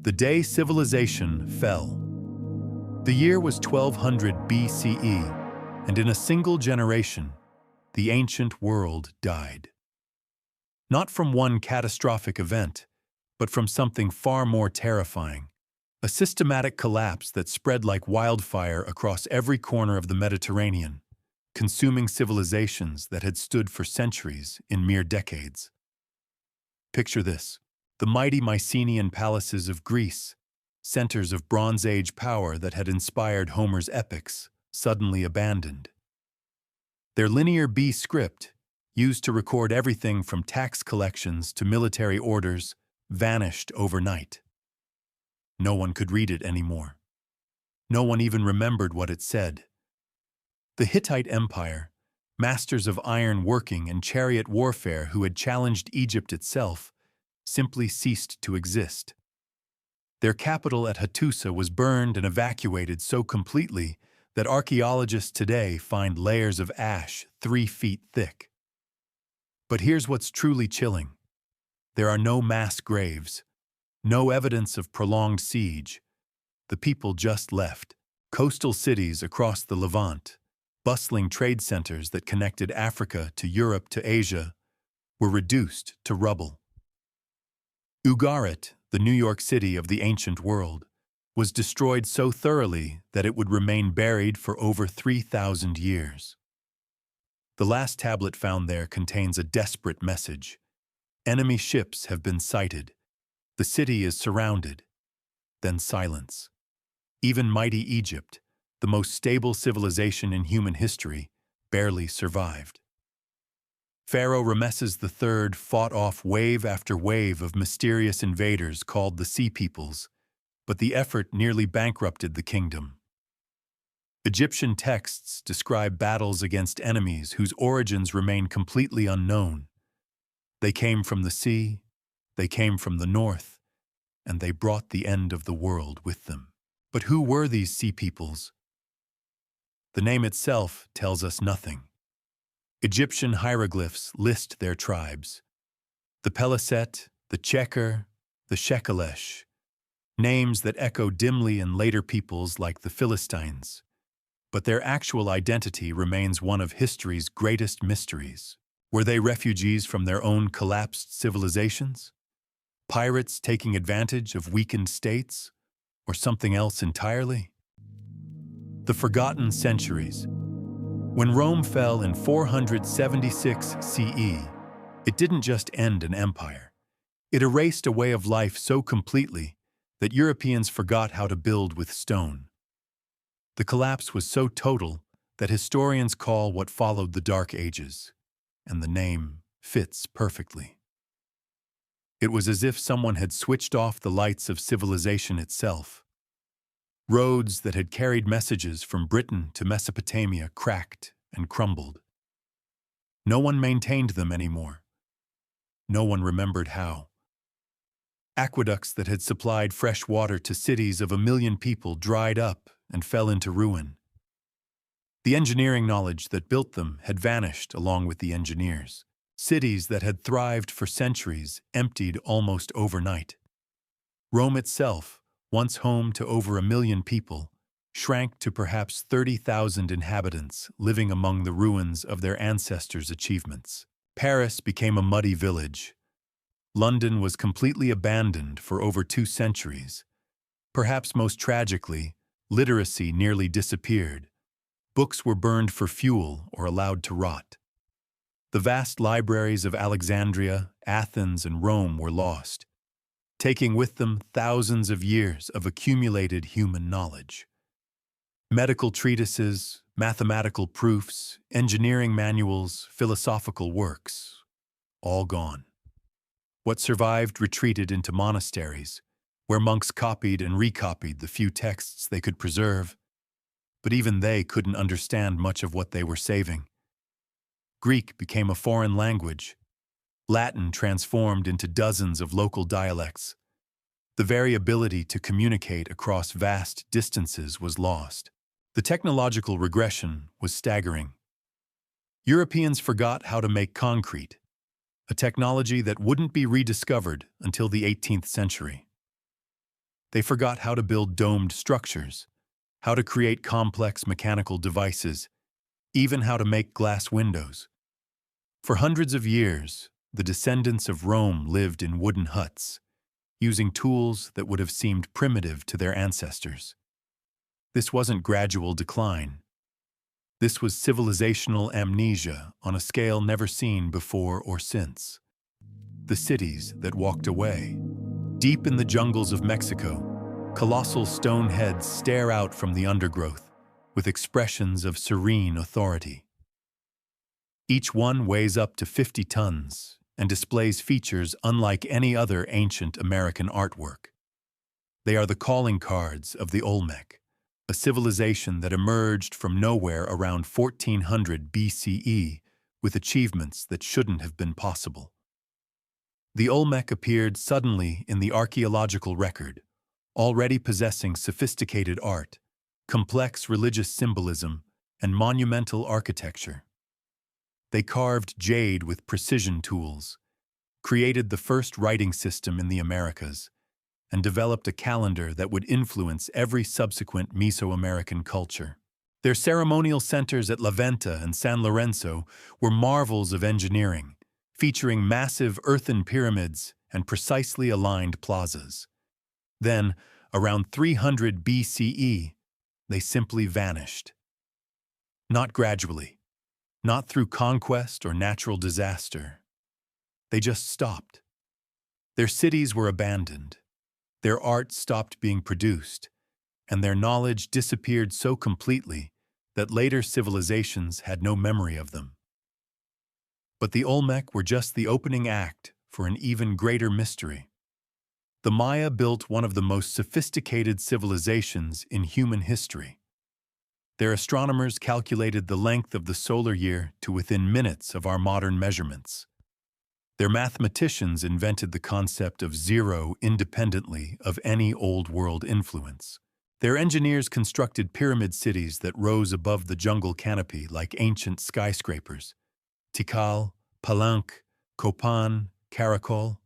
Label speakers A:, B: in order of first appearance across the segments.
A: The day civilization fell. The year was 1200 BCE, and in a single generation, the ancient world died. Not from one catastrophic event, but from something far more terrifying. A systematic collapse that spread like wildfire across every corner of the Mediterranean, consuming civilizations that had stood for centuries in mere decades. Picture this: the mighty Mycenaean palaces of Greece, centers of Bronze Age power that had inspired Homer's epics, suddenly abandoned. Their linear B script, used to record everything from tax collections to military orders, vanished overnight. No one could read it anymore. No one even remembered what it said. The Hittite Empire, masters of iron working and chariot warfare who had challenged Egypt itself, simply ceased to exist. Their capital at Hattusa was burned and evacuated so completely that archaeologists today find layers of ash 3 feet thick. But here's what's truly chilling. There are no mass graves, no evidence of prolonged siege. The people just left. Coastal cities across the Levant, bustling trade centers that connected Africa to Europe to Asia, were reduced to rubble. Ugarit, the New York City of the ancient world, was destroyed so thoroughly that it would remain buried for over 3,000 years. The last tablet found there contains a desperate message. Enemy ships have been sighted. The city is surrounded. Then silence. Even mighty Egypt, the most stable civilization in human history, barely survived. Pharaoh Ramesses III fought off wave after wave of mysterious invaders called the Sea Peoples, but the effort nearly bankrupted the kingdom. Egyptian texts describe battles against enemies whose origins remain completely unknown. They came from the sea, they came from the north, and they brought the end of the world with them. But who were these Sea Peoples? The name itself tells us nothing. Egyptian hieroglyphs list their tribes: the Peliset, the Cheker, the Shekelesh, names that echo dimly in later peoples like the Philistines. But their actual identity remains one of history's greatest mysteries. Were they refugees from their own collapsed civilizations? Pirates taking advantage of weakened states? Or something else entirely? The Forgotten Centuries. When Rome fell in 476 CE, it didn't just end an empire. It erased a way of life so completely that Europeans forgot how to build with stone. The collapse was so total that historians call what followed the Dark Ages, and the name fits perfectly. It was as if someone had switched off the lights of civilization itself. Roads that had carried messages from Britain to Mesopotamia cracked and crumbled. No one maintained them anymore. No one remembered how. Aqueducts that had supplied fresh water to cities of 1 million people dried up and fell into ruin. The engineering knowledge that built them had vanished along with the engineers. Cities that had thrived for centuries emptied almost overnight. Rome itself, once home to over 1 million people, shrank to perhaps 30,000 inhabitants living among the ruins of their ancestors' achievements. Paris became a muddy village. London was completely abandoned for over 2 centuries. Perhaps most tragically, literacy nearly disappeared. Books were burned for fuel or allowed to rot. The vast libraries of Alexandria, Athens, and Rome were lost, taking with them thousands of years of accumulated human knowledge. Medical treatises, mathematical proofs, engineering manuals, philosophical works, all gone. What survived retreated into monasteries, where monks copied and recopied the few texts they could preserve. But even they couldn't understand much of what they were saving. Greek became a foreign language. Latin transformed into dozens of local dialects. The very ability to communicate across vast distances was lost. The technological regression was staggering. Europeans forgot how to make concrete, a technology that wouldn't be rediscovered until the 18th century. They forgot how to build domed structures, how to create complex mechanical devices, even how to make glass windows. For hundreds of years, the descendants of Rome lived in wooden huts, using tools that would have seemed primitive to their ancestors. This wasn't gradual decline. This was civilizational amnesia on a scale never seen before or since. The cities that walked away. Deep in the jungles of Mexico, colossal stone heads stare out from the undergrowth with expressions of serene authority. Each one weighs up to 50 tons and displays features unlike any other ancient American artwork. They are the calling cards of the Olmec, a civilization that emerged from nowhere around 1400 BCE with achievements that shouldn't have been possible. The Olmec appeared suddenly in the archaeological record, already possessing sophisticated art, complex religious symbolism, and monumental architecture. They carved jade with precision tools, created the first writing system in the Americas, and developed a calendar that would influence every subsequent Mesoamerican culture. Their ceremonial centers at La Venta and San Lorenzo were marvels of engineering, featuring massive earthen pyramids and precisely aligned plazas. Then, around 300 BCE, they simply vanished. Not gradually, not through conquest or natural disaster. They just stopped. Their cities were abandoned. Their art stopped being produced, and their knowledge disappeared so completely that later civilizations had no memory of them. But the Olmec were just the opening act for an even greater mystery. The Maya built one of the most sophisticated civilizations in human history. Their astronomers calculated the length of the solar year to within minutes of our modern measurements. Their mathematicians invented the concept of zero independently of any Old World influence. Their engineers constructed pyramid cities that rose above the jungle canopy like ancient skyscrapers. Tikal, Palenque, Copan, Caracol.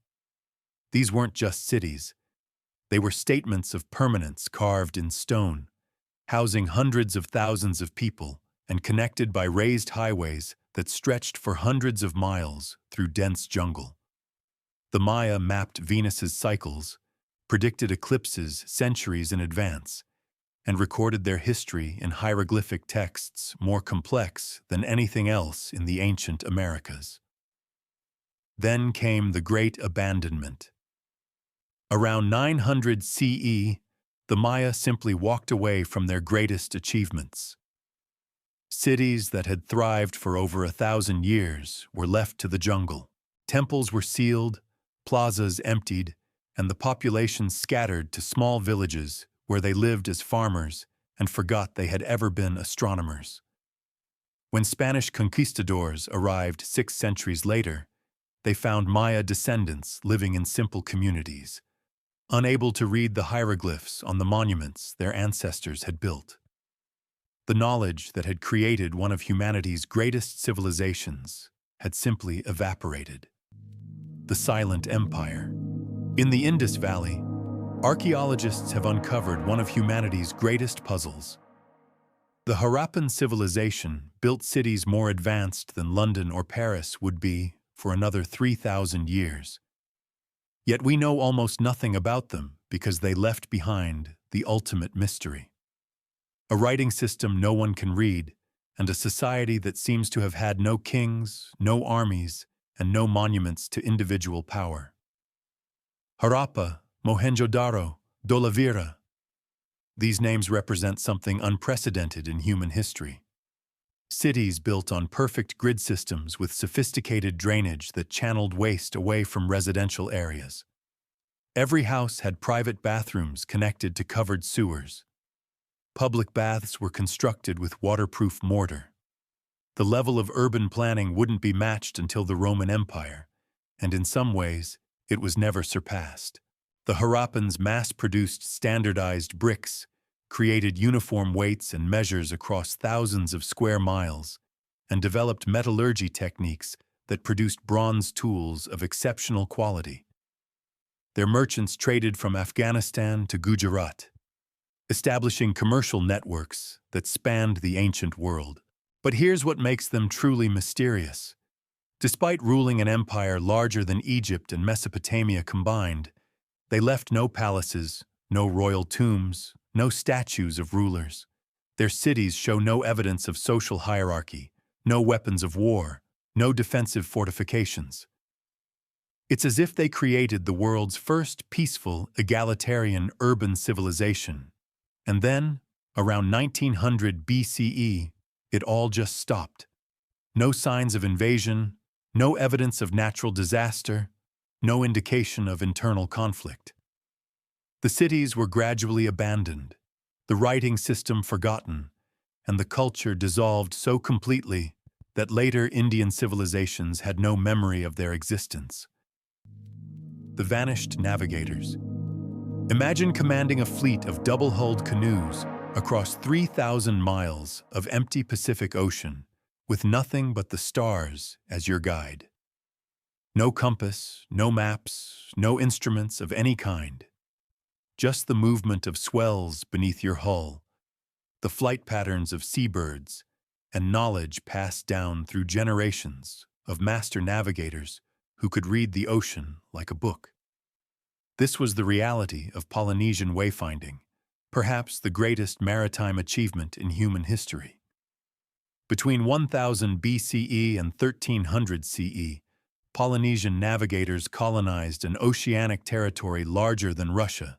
A: These weren't just cities. They were statements of permanence carved in stone, housing hundreds of thousands of people and connected by raised highways that stretched for hundreds of miles through dense jungle. The Maya mapped Venus's cycles, predicted eclipses centuries in advance, and recorded their history in hieroglyphic texts more complex than anything else in the ancient Americas. Then came the Great Abandonment. Around 900 CE, the Maya simply walked away from their greatest achievements. Cities that had thrived for over 1,000 years were left to the jungle. Temples were sealed, plazas emptied, and the population scattered to small villages where they lived as farmers and forgot they had ever been astronomers. When Spanish conquistadors arrived 6 centuries later, they found Maya descendants living in simple communities, unable to read the hieroglyphs on the monuments their ancestors had built. The knowledge that had created one of humanity's greatest civilizations had simply evaporated. The Silent Empire. In the Indus Valley, archaeologists have uncovered one of humanity's greatest puzzles. The Harappan civilization built cities more advanced than London or Paris would be for another 3,000 years. Yet we know almost nothing about them because they left behind the ultimate mystery. A writing system no one can read, and a society that seems to have had no kings, no armies, and no monuments to individual power. Harappa, Mohenjo-daro, Dholavira. These names represent something unprecedented in human history. Cities built on perfect grid systems with sophisticated drainage that channeled waste away from residential areas. Every house had private bathrooms connected to covered sewers. Public baths were constructed with waterproof mortar. The level of urban planning wouldn't be matched until the Roman Empire, and in some ways, it was never surpassed. The Harappans mass-produced standardized bricks, created uniform weights and measures across thousands of square miles, and developed metallurgy techniques that produced bronze tools of exceptional quality. Their merchants traded from Afghanistan to Gujarat, establishing commercial networks that spanned the ancient world. But here's what makes them truly mysterious. Despite ruling an empire larger than Egypt and Mesopotamia combined, they left no palaces, no royal tombs, no statues of rulers. Their cities show no evidence of social hierarchy, no weapons of war, no defensive fortifications. It's as if they created the world's first peaceful, egalitarian urban civilization. And then, around 1900 BCE, it all just stopped. No signs of invasion, no evidence of natural disaster, no indication of internal conflict. The cities were gradually abandoned, the writing system forgotten, and the culture dissolved so completely that later Indian civilizations had no memory of their existence. The vanished navigators. Imagine commanding a fleet of double-hulled canoes across 3,000 miles of empty Pacific Ocean with nothing but the stars as your guide. No compass, no maps, no instruments of any kind. Just the movement of swells beneath your hull, the flight patterns of seabirds, and knowledge passed down through generations of master navigators who could read the ocean like a book. This was the reality of Polynesian wayfinding, perhaps the greatest maritime achievement in human history. Between 1000 BCE and 1300 CE, Polynesian navigators colonized an oceanic territory larger than Russia,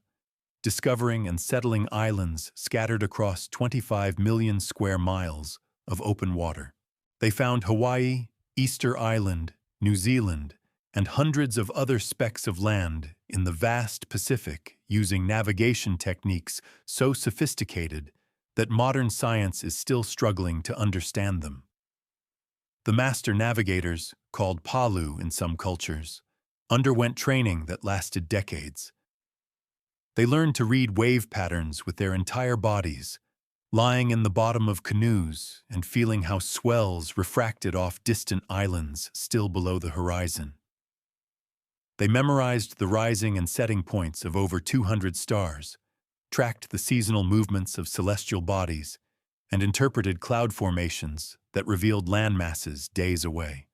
A: discovering and settling islands scattered across 25 million square miles of open water. They found Hawaii, Easter Island, New Zealand, and hundreds of other specks of land in the vast Pacific using navigation techniques so sophisticated that modern science is still struggling to understand them. The master navigators, called Palu in some cultures, underwent training that lasted decades. They learned to read wave patterns with their entire bodies, lying in the bottom of canoes and feeling how swells refracted off distant islands still below the horizon. They memorized the rising and setting points of over 200 stars, tracked the seasonal movements of celestial bodies, and interpreted cloud formations that revealed land masses days away.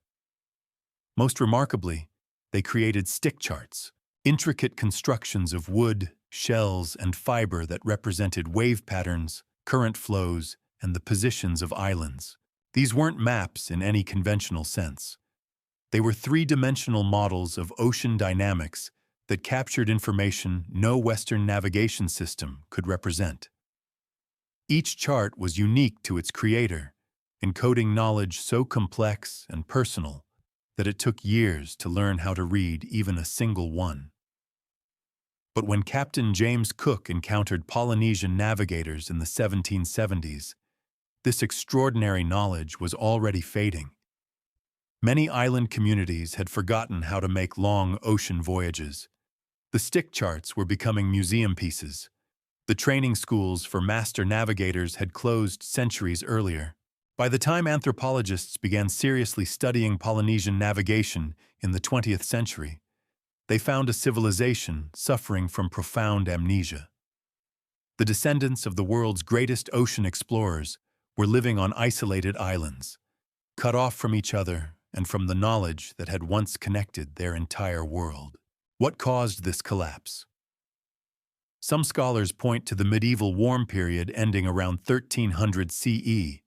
A: Most remarkably, they created stick charts, intricate constructions of wood, shells, and fiber that represented wave patterns, current flows, and the positions of islands. These weren't maps in any conventional sense. They were three-dimensional models of ocean dynamics that captured information no Western navigation system could represent. Each chart was unique to its creator, encoding knowledge so complex and personal that it took years to learn how to read even a single one. But when Captain James Cook encountered Polynesian navigators in the 1770s, this extraordinary knowledge was already fading. Many island communities had forgotten how to make long ocean voyages. The stick charts were becoming museum pieces. The training schools for master navigators had closed centuries earlier. By the time anthropologists began seriously studying Polynesian navigation in the 20th century, they found a civilization suffering from profound amnesia. The descendants of the world's greatest ocean explorers were living on isolated islands, cut off from each other and from the knowledge that had once connected their entire world. What caused this collapse? Some scholars point to the medieval warm period ending around 1300 CE,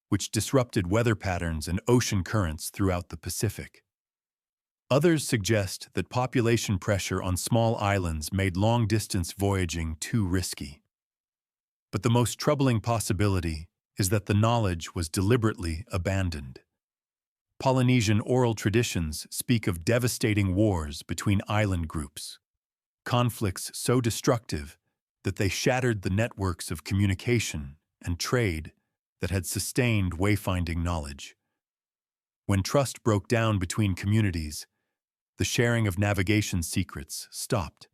A: which disrupted weather patterns and ocean currents throughout the Pacific. Others suggest that population pressure on small islands made long-distance voyaging too risky. But the most troubling possibility is that the knowledge was deliberately abandoned. Polynesian oral traditions speak of devastating wars between island groups, conflicts so destructive that they shattered the networks of communication and trade that had sustained wayfinding knowledge. When trust broke down between communities, the sharing of navigation secrets stopped.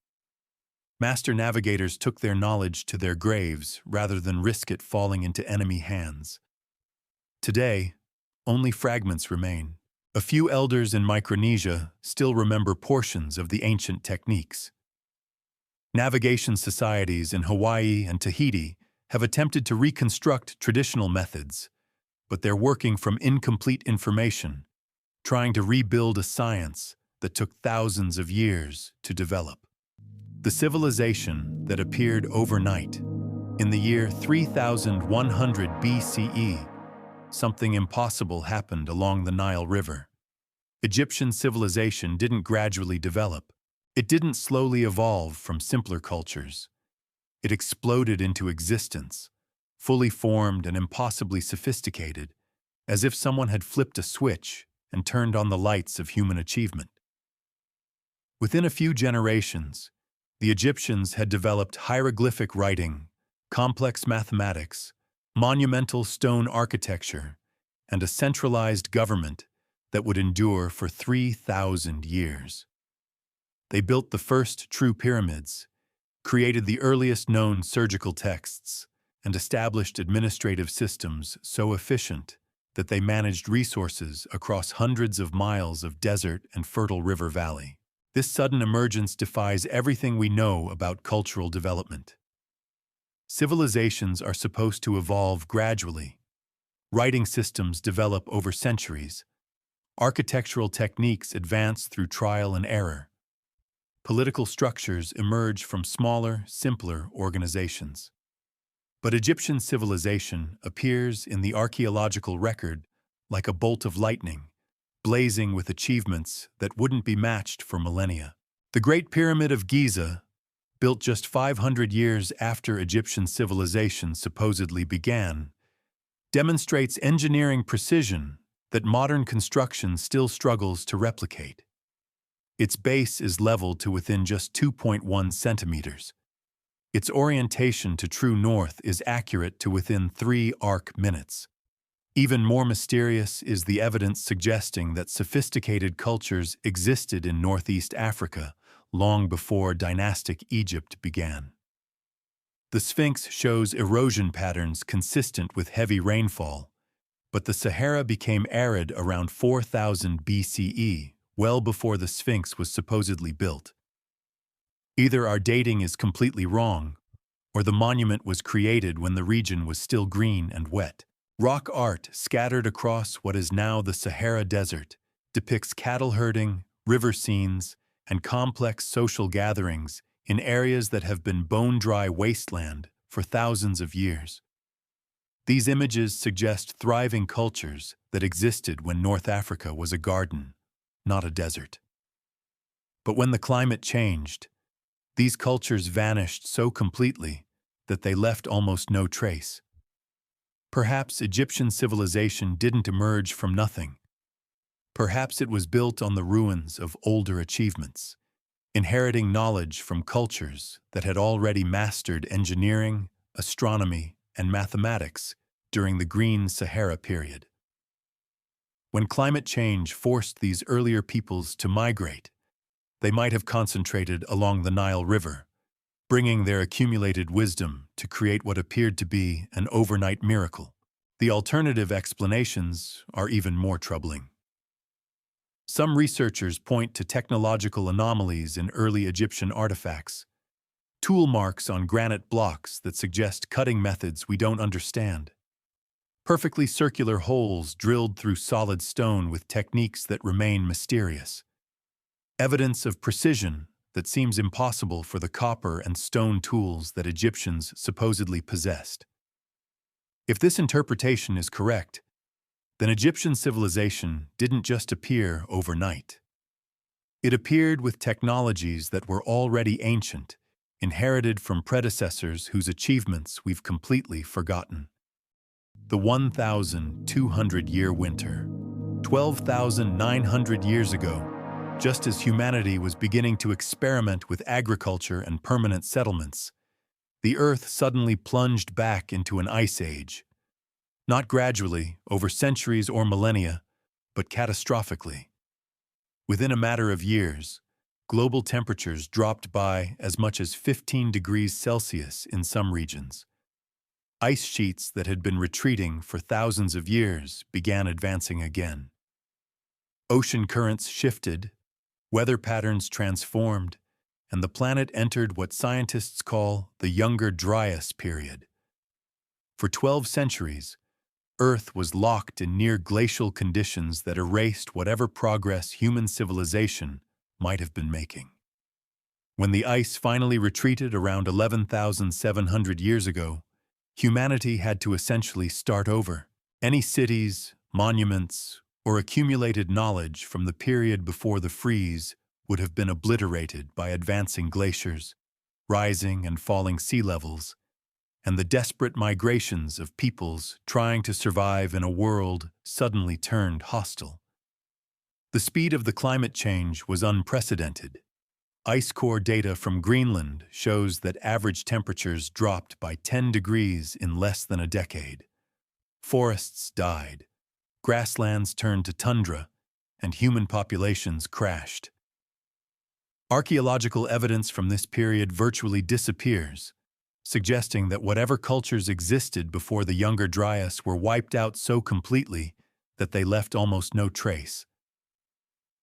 A: Master navigators took their knowledge to their graves rather than risk it falling into enemy hands. Today, only fragments remain. A few elders in Micronesia still remember portions of the ancient techniques. Navigation societies in Hawaii and Tahiti have attempted to reconstruct traditional methods, but they're working from incomplete information, trying to rebuild a science that took thousands of years to develop. The civilization that appeared overnight, in the year 3100 BCE, something impossible happened along the Nile River. Egyptian civilization didn't gradually develop. It didn't slowly evolve from simpler cultures. It exploded into existence, fully formed and impossibly sophisticated, as if someone had flipped a switch and turned on the lights of human achievement. Within a few generations, the Egyptians had developed hieroglyphic writing, complex mathematics, monumental stone architecture, and a centralized government that would endure for 3,000 years. They built the first true pyramids, created the earliest known surgical texts, and established administrative systems so efficient that they managed resources across hundreds of miles of desert and fertile river valley. This sudden emergence defies everything we know about cultural development. Civilizations are supposed to evolve gradually. Writing systems develop over centuries. Architectural techniques advance through trial and error. Political structures emerge from smaller, simpler organizations. But Egyptian civilization appears in the archaeological record like a bolt of lightning, blazing with achievements that wouldn't be matched for millennia. The Great Pyramid of Giza, built just 500 years after Egyptian civilization supposedly began, demonstrates engineering precision that modern construction still struggles to replicate. Its base is leveled to within just 2.1 centimeters. Its orientation to true north is accurate to within 3 arc minutes. Even more mysterious is the evidence suggesting that sophisticated cultures existed in Northeast Africa long before dynastic Egypt began. The Sphinx shows erosion patterns consistent with heavy rainfall, but the Sahara became arid around 4000 BCE, well before the Sphinx was supposedly built. Either our dating is completely wrong, or the monument was created when the region was still green and wet. Rock art scattered across what is now the Sahara Desert depicts cattle herding, river scenes, and complex social gatherings in areas that have been bone-dry wasteland for thousands of years. These images suggest thriving cultures that existed when North Africa was a garden, not a desert. But when the climate changed, these cultures vanished so completely that they left almost no trace. Perhaps Egyptian civilization didn't emerge from nothing. Perhaps it was built on the ruins of older achievements, inheriting knowledge from cultures that had already mastered engineering, astronomy, and mathematics during the Green Sahara period. When climate change forced these earlier peoples to migrate, they might have concentrated along the Nile River, bringing their accumulated wisdom to create what appeared to be an overnight miracle. The alternative explanations are even more troubling. Some researchers point to technological anomalies in early Egyptian artifacts, tool marks on granite blocks that suggest cutting methods we don't understand, perfectly circular holes drilled through solid stone with techniques that remain mysterious, evidence of precision that seems impossible for the copper and stone tools that Egyptians supposedly possessed. If this interpretation is correct, then Egyptian civilization didn't just appear overnight. It appeared with technologies that were already ancient, inherited from predecessors whose achievements we've completely forgotten. The 1,200-year winter, 12,900 years ago, just as humanity was beginning to experiment with agriculture and permanent settlements, the Earth suddenly plunged back into an ice age. Not gradually, over centuries or millennia, but catastrophically. Within a matter of years, global temperatures dropped by as much as 15 degrees Celsius in some regions. Ice sheets that had been retreating for thousands of years began advancing again. Ocean currents shifted, weather patterns transformed, and the planet entered what scientists call the Younger Dryas period. For 12 centuries, Earth was locked in near glacial conditions that erased whatever progress human civilization might have been making. When the ice finally retreated around 11,700 years ago, humanity had to essentially start over. Any cities, monuments, or accumulated knowledge from the period before the freeze would have been obliterated by advancing glaciers, rising and falling sea levels, and the desperate migrations of peoples trying to survive in a world suddenly turned hostile. The speed of the climate change was unprecedented. Ice core data from Greenland shows that average temperatures dropped by 10 degrees in less than a decade. Forests died, grasslands turned to tundra, and human populations crashed. Archaeological evidence from this period virtually disappears, suggesting that whatever cultures existed before the Younger Dryas were wiped out so completely that they left almost no trace.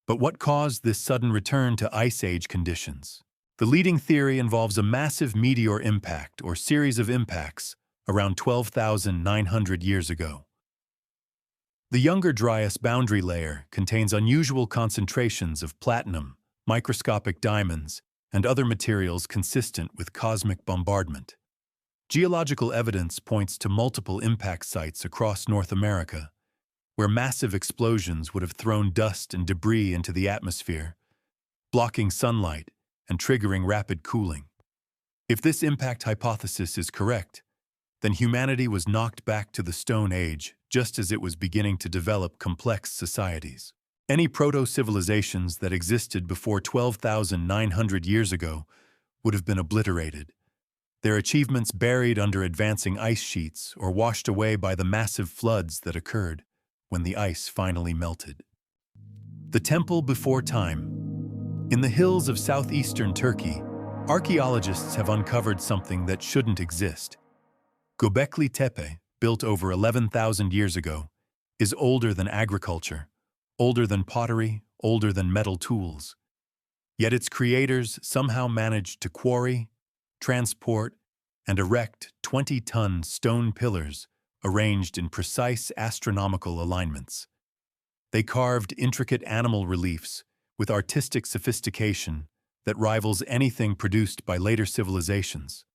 A: But what caused this sudden return to Ice Age conditions? The leading theory involves a massive meteor impact or series of impacts around 12,900 years ago. The Younger Dryas boundary layer contains unusual concentrations of platinum, microscopic diamonds, and other materials consistent with cosmic bombardment. Geological evidence points to multiple impact sites across North America, where massive explosions would have thrown dust and debris into the atmosphere, blocking sunlight and triggering rapid cooling. If this impact hypothesis is correct, then humanity was knocked back to the Stone Age just as it was beginning to develop complex societies. Any proto-civilizations that existed before 12,900 years ago would have been obliterated, their achievements buried under advancing ice sheets or washed away by the massive floods that occurred when the ice finally melted. The Temple Before Time. In the hills of southeastern Turkey, archaeologists have uncovered something that shouldn't exist. Göbekli Tepe, built over 11,000 years ago, is older than agriculture, older than pottery, older than metal tools. Yet its creators somehow managed to quarry, transport, and erect 20-ton stone pillars arranged in precise astronomical alignments. They carved intricate animal reliefs with artistic sophistication that rivals anything produced by later civilizations.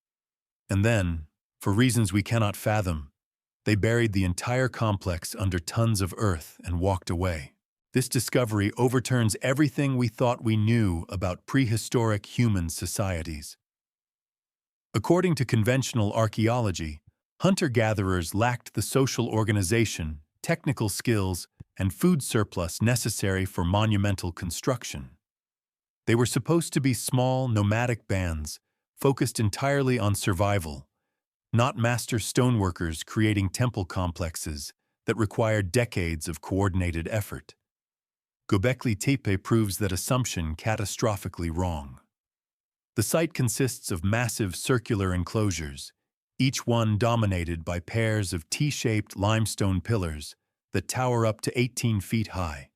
A: And then, for reasons we cannot fathom, they buried the entire complex under tons of earth and walked away. This discovery overturns everything we thought we knew about prehistoric human societies. According to conventional archaeology, hunter-gatherers lacked the social organization, technical skills, and food surplus necessary for monumental construction. They were supposed to be small, nomadic bands, focused entirely on survival, not master stoneworkers creating temple complexes that required decades of coordinated effort. Göbekli Tepe proves that assumption catastrophically wrong. The site consists of massive circular enclosures, each one dominated by pairs of T-shaped limestone pillars that tower up to 18 feet high.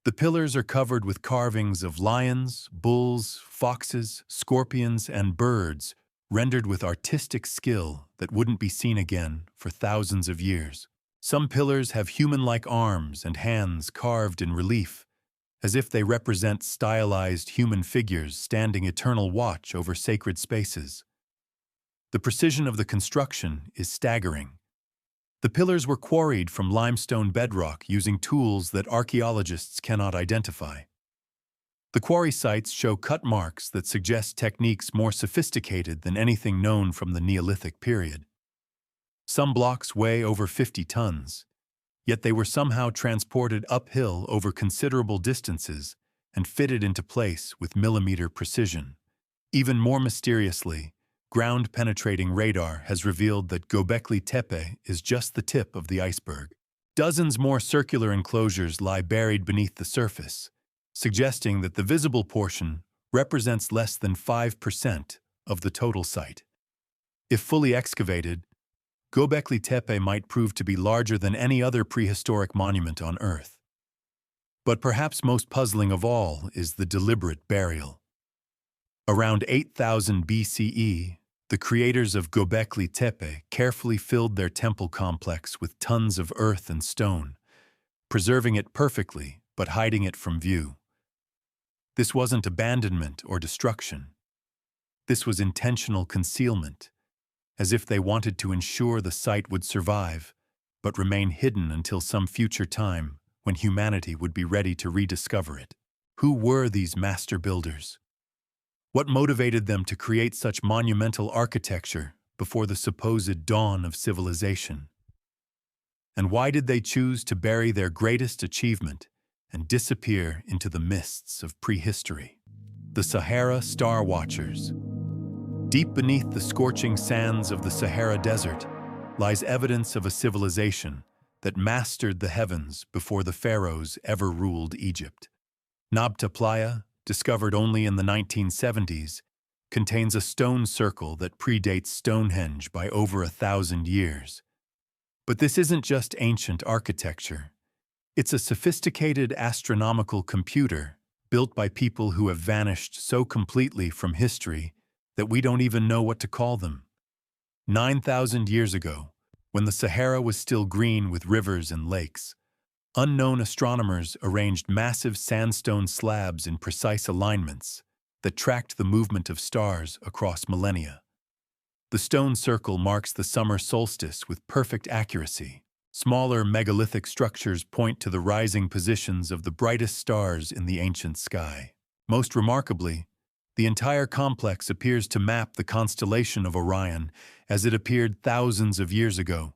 A: The pillars are covered with carvings of lions, bulls, foxes, scorpions, and birds, rendered with artistic skill that wouldn't be seen again for thousands of years. Some pillars have human-like arms and hands carved in relief, as if they represent stylized human figures standing eternal watch over sacred spaces. The precision of the construction is staggering. The pillars were quarried from limestone bedrock using tools that archaeologists cannot identify. The quarry sites show cut marks that suggest techniques more sophisticated than anything known from the Neolithic period. Some blocks weigh over 50 tons, yet they were somehow transported uphill over considerable distances and fitted into place with millimeter precision. Even more mysteriously, ground-penetrating radar has revealed that Göbekli Tepe is just the tip of the iceberg. Dozens more circular enclosures lie buried beneath the surface, suggesting that the visible portion represents less than 5% of the total site. If fully excavated, Göbekli Tepe might prove to be larger than any other prehistoric monument on Earth. But perhaps most puzzling of all is the deliberate burial. Around 8000 BCE, the creators of Göbekli Tepe carefully filled their temple complex with tons of earth and stone, preserving it perfectly but hiding it from view. This wasn't abandonment or destruction. This was intentional concealment, as if they wanted to ensure the site would survive, but remain hidden until some future time when humanity would be ready to rediscover it. Who were these master builders? What motivated them to create such monumental architecture before the supposed dawn of civilization? And why did they choose to bury their greatest achievement and disappear into the mists of prehistory? The Sahara Star Watchers. Deep beneath the scorching sands of the Sahara Desert lies evidence of a civilization that mastered the heavens before the pharaohs ever ruled Egypt. Nabta Playa, discovered only in the 1970s, contains a stone circle that predates Stonehenge by over 1,000 years. But this isn't just ancient architecture. It's a sophisticated astronomical computer built by people who have vanished so completely from history that we don't even know what to call them. 9,000 years ago, when the Sahara was still green with rivers and lakes, unknown astronomers arranged massive sandstone slabs in precise alignments that tracked the movement of stars across millennia. The stone circle marks the summer solstice with perfect accuracy. Smaller megalithic structures point to the rising positions of the brightest stars in the ancient sky. Most remarkably, the entire complex appears to map the constellation of Orion as it appeared thousands of years ago,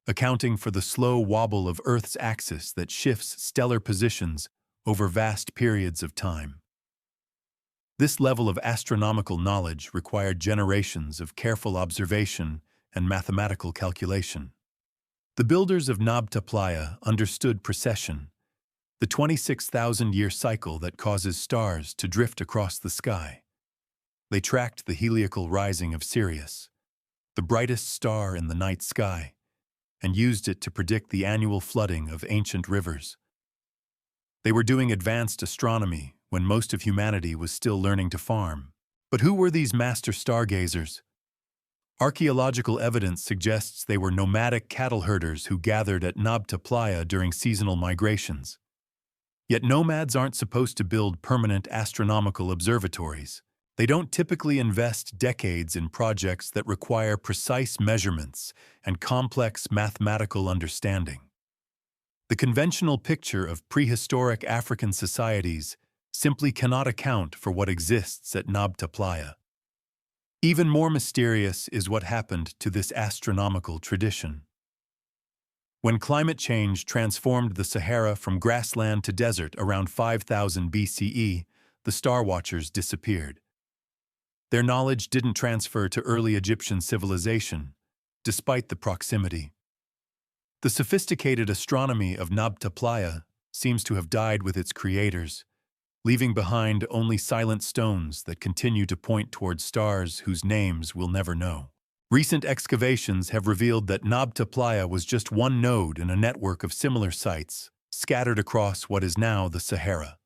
A: accounting for the slow wobble of Earth's axis that shifts stellar positions over vast periods of time. This level of astronomical knowledge required generations of careful observation and mathematical calculation. The builders of Nabta Playa understood precession, the 26,000-year cycle that causes stars to drift across the sky. They tracked the heliacal rising of Sirius, the brightest star in the night sky, and used it to predict the annual flooding of ancient rivers. They were doing advanced astronomy when most of humanity was still learning to farm. But who were these master stargazers? Archaeological evidence suggests they were nomadic cattle herders who gathered at Nabta Playa during seasonal migrations. Yet nomads aren't supposed to build permanent astronomical observatories. They don't typically invest decades in projects that require precise measurements and complex mathematical understanding. The conventional picture of prehistoric African societies simply cannot account for what exists at Nabta Playa. Even more mysterious is what happened to this astronomical tradition. When climate change transformed the Sahara from grassland to desert around 5000 BCE, the Star Watchers disappeared. Their knowledge didn't transfer to early Egyptian civilization, despite the proximity. The sophisticated astronomy of Nabta Playa seems to have died with its creators, leaving behind only silent stones that continue to point towards stars whose names we'll never know. Recent excavations have revealed that Nabta Playa was just one node in a network of similar sites, scattered across what is now the Sahara.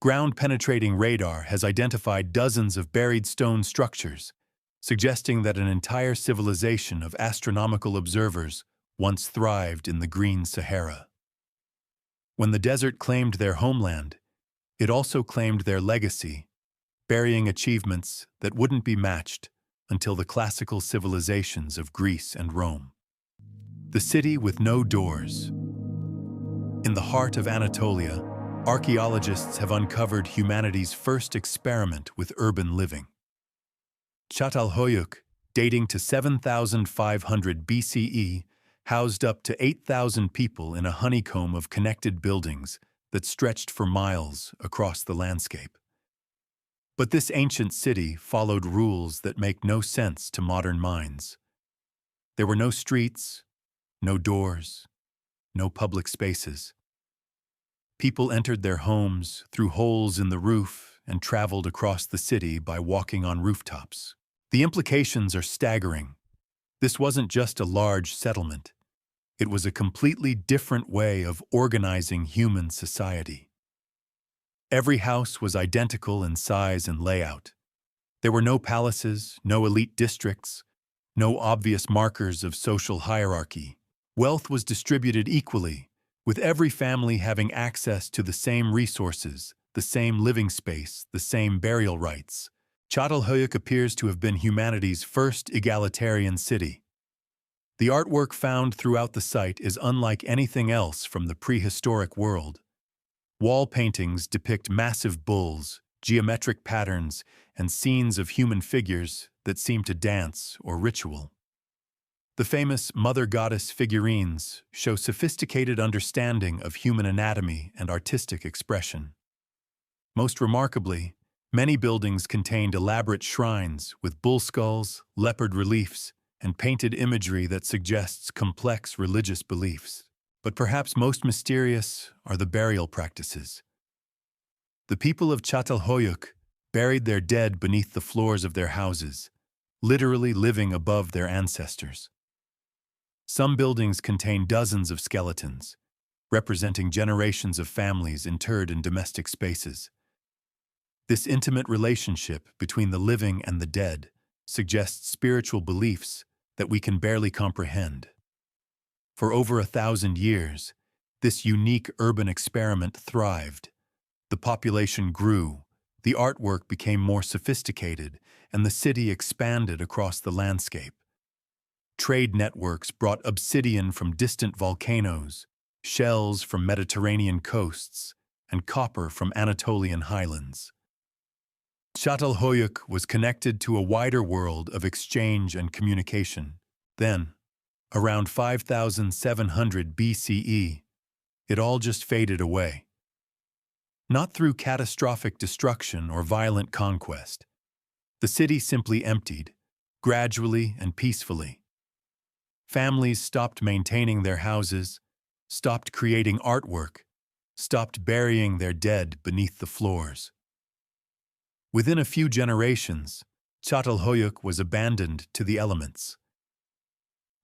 A: Ground-penetrating radar has identified dozens of buried stone structures, suggesting that an entire civilization of astronomical observers once thrived in the green Sahara. When the desert claimed their homeland, it also claimed their legacy, burying achievements that wouldn't be matched until the classical civilizations of Greece and Rome. The city with no doors. In the heart of Anatolia, archaeologists have uncovered humanity's first experiment with urban living. Çatalhöyük, dating to 7,500 BCE, housed up to 8,000 people in a honeycomb of connected buildings that stretched for miles across the landscape. But this ancient city followed rules that make no sense to modern minds. There were no streets, no doors, no public spaces. People entered their homes through holes in the roof and traveled across the city by walking on rooftops. The implications are staggering. This wasn't just a large settlement. It was a completely different way of organizing human society. Every house was identical in size and layout. There were no palaces, no elite districts, no obvious markers of social hierarchy. Wealth was distributed equally, with every family having access to the same resources, the same living space, the same burial rights. Çatalhöyük appears to have been humanity's first egalitarian city. The artwork found throughout the site is unlike anything else from the prehistoric world. Wall paintings depict massive bulls, geometric patterns, and scenes of human figures that seem to dance or ritual. The famous mother goddess figurines show sophisticated understanding of human anatomy and artistic expression. Most remarkably, many buildings contained elaborate shrines with bull skulls, leopard reliefs, and painted imagery that suggests complex religious beliefs. But perhaps most mysterious are the burial practices. The people of Çatalhöyük buried their dead beneath the floors of their houses, literally living above their ancestors. Some buildings contain dozens of skeletons, representing generations of families interred in domestic spaces. This intimate relationship between the living and the dead suggests spiritual beliefs that we can barely comprehend. For over 1,000 years, this unique urban experiment thrived. The population grew, the artwork became more sophisticated, and the city expanded across the landscape. Trade networks brought obsidian from distant volcanoes, shells from Mediterranean coasts, and copper from Anatolian highlands. Çatalhöyük was connected to a wider world of exchange and communication. Then, around 5,700 BCE, it all just faded away. Not through catastrophic destruction or violent conquest. The city simply emptied, gradually and peacefully. Families stopped maintaining their houses, stopped creating artwork, stopped burying their dead beneath the floors. Within a few generations, Çatalhöyük was abandoned to the elements.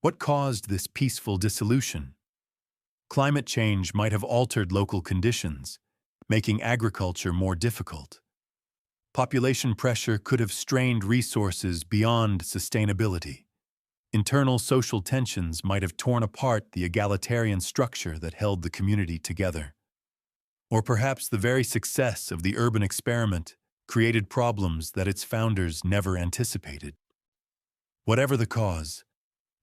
A: What caused this peaceful dissolution? Climate change might have altered local conditions, making agriculture more difficult. Population pressure could have strained resources beyond sustainability. Internal social tensions might have torn apart the egalitarian structure that held the community together. Or perhaps the very success of the urban experiment created problems that its founders never anticipated. Whatever the cause,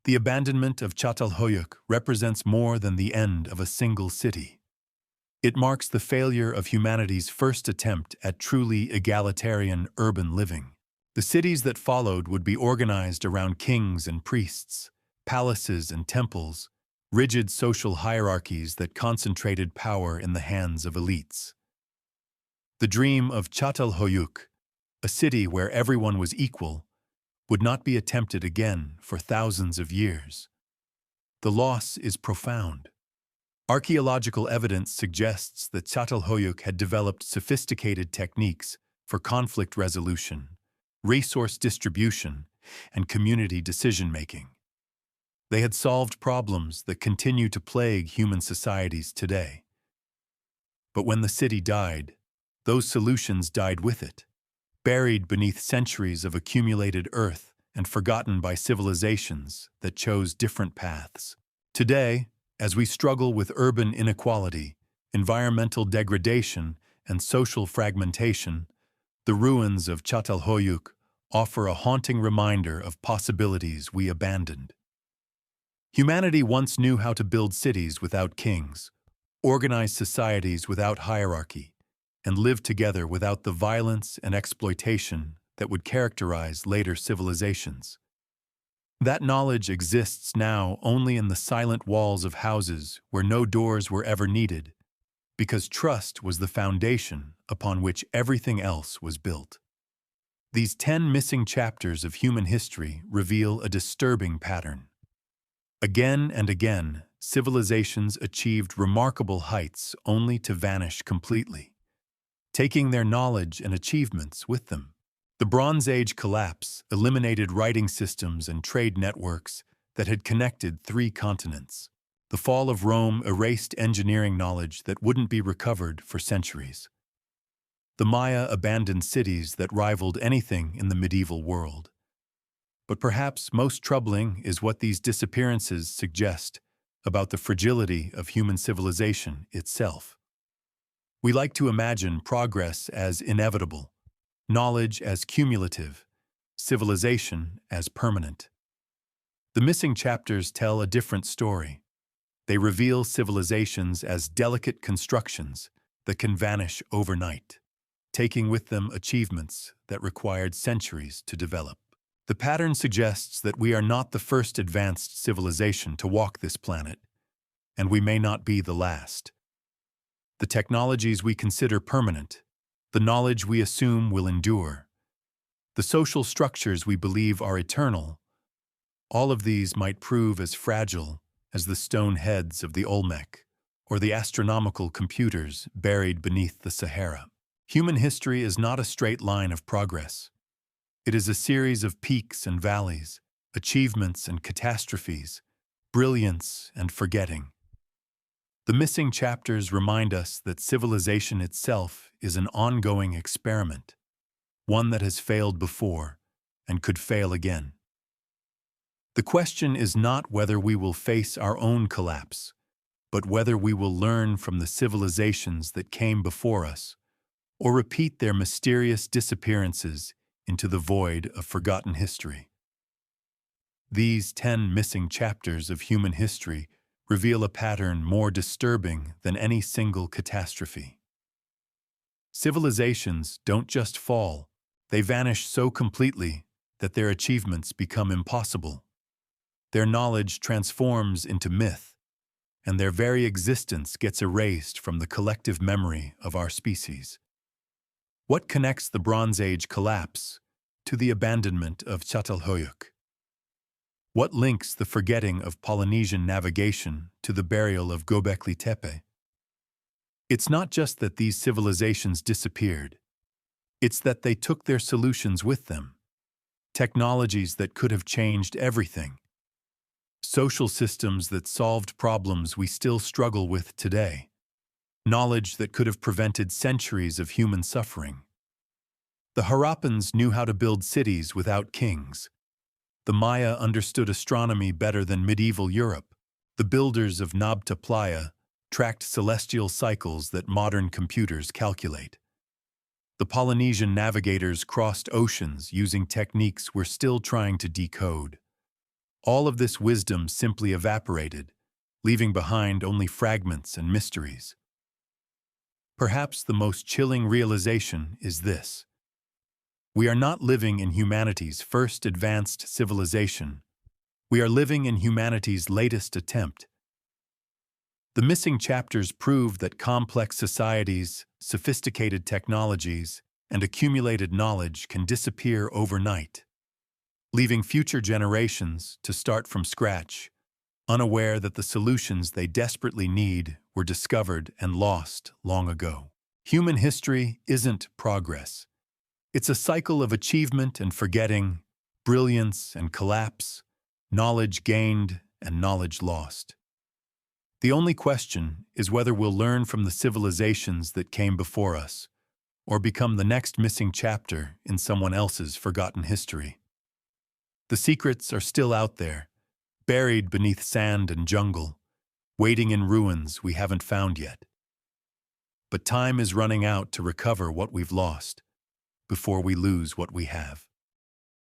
A: the abandonment of Çatalhöyük represents more than the end of a single city. It marks the failure of humanity's first attempt at truly egalitarian urban living. The cities that followed would be organized around kings and priests, palaces and temples, rigid social hierarchies that concentrated power in the hands of elites. The dream of Çatalhöyük, a city where everyone was equal, would not be attempted again for thousands of years. The loss is profound. Archaeological evidence suggests that Çatalhöyük had developed sophisticated techniques for conflict resolution, resource distribution, and community decision-making. They had solved problems that continue to plague human societies today. But when the city died, those solutions died with it, buried beneath centuries of accumulated earth and forgotten by civilizations that chose different paths. Today, as we struggle with urban inequality, environmental degradation, and social fragmentation, the ruins of Çatalhöyük offer a haunting reminder of possibilities we abandoned. Humanity once knew how to build cities without kings, organize societies without hierarchy, and live together without the violence and exploitation that would characterize later civilizations. That knowledge exists now only in the silent walls of houses where no doors were ever needed, because trust was the foundation upon which everything else was built. These 10 missing chapters of human history reveal a disturbing pattern. Again and again, civilizations achieved remarkable heights only to vanish completely, taking their knowledge and achievements with them. The Bronze Age collapse eliminated writing systems and trade networks that had connected 3 continents. The fall of Rome erased engineering knowledge that wouldn't be recovered for centuries. The Maya abandoned cities that rivaled anything in the medieval world. But perhaps most troubling is what these disappearances suggest about the fragility of human civilization itself. We like to imagine progress as inevitable, knowledge as cumulative, civilization as permanent. The missing chapters tell a different story. They reveal civilizations as delicate constructions that can vanish overnight, taking with them achievements that required centuries to develop. The pattern suggests that we are not the first advanced civilization to walk this planet, and we may not be the last. The technologies we consider permanent, the knowledge we assume will endure, the social structures we believe are eternal, all of these might prove as fragile as the stone heads of the Olmec or the astronomical computers buried beneath the Sahara. Human history is not a straight line of progress. It is a series of peaks and valleys, achievements and catastrophes, brilliance and forgetting. The missing chapters remind us that civilization itself is an ongoing experiment, one that has failed before and could fail again. The question is not whether we will face our own collapse, but whether we will learn from the civilizations that came before us, or repeat their mysterious disappearances into the void of forgotten history. These 10 missing chapters of human history reveal a pattern more disturbing than any single catastrophe. Civilizations don't just fall, they vanish so completely that their achievements become impossible. Their knowledge transforms into myth, and their very existence gets erased from the collective memory of our species. What connects the Bronze Age collapse to the abandonment of Çatalhöyük? What links the forgetting of Polynesian navigation to the burial of Göbekli Tepe? It's not just that these civilizations disappeared. It's that they took their solutions with them. Technologies that could have changed everything. Social systems that solved problems we still struggle with today. Knowledge that could have prevented centuries of human suffering. The Harappans knew how to build cities without kings. The Maya understood astronomy better than medieval Europe. The builders of Nabta Playa tracked celestial cycles that modern computers calculate. The Polynesian navigators crossed oceans using techniques we're still trying to decode. All of this wisdom simply evaporated, leaving behind only fragments and mysteries. Perhaps the most chilling realization is this. We are not living in humanity's first advanced civilization. We are living in humanity's latest attempt. The missing chapters prove that complex societies, sophisticated technologies, and accumulated knowledge can disappear overnight, leaving future generations to start from scratch, unaware that the solutions they desperately need were discovered and lost long ago. Human history isn't progress. It's a cycle of achievement and forgetting, brilliance and collapse, knowledge gained and knowledge lost. The only question is whether we'll learn from the civilizations that came before us, or become the next missing chapter in someone else's forgotten history. The secrets are still out there, buried beneath sand and jungle, waiting in ruins we haven't found yet. But time is running out to recover what we've lost, before we lose what we have.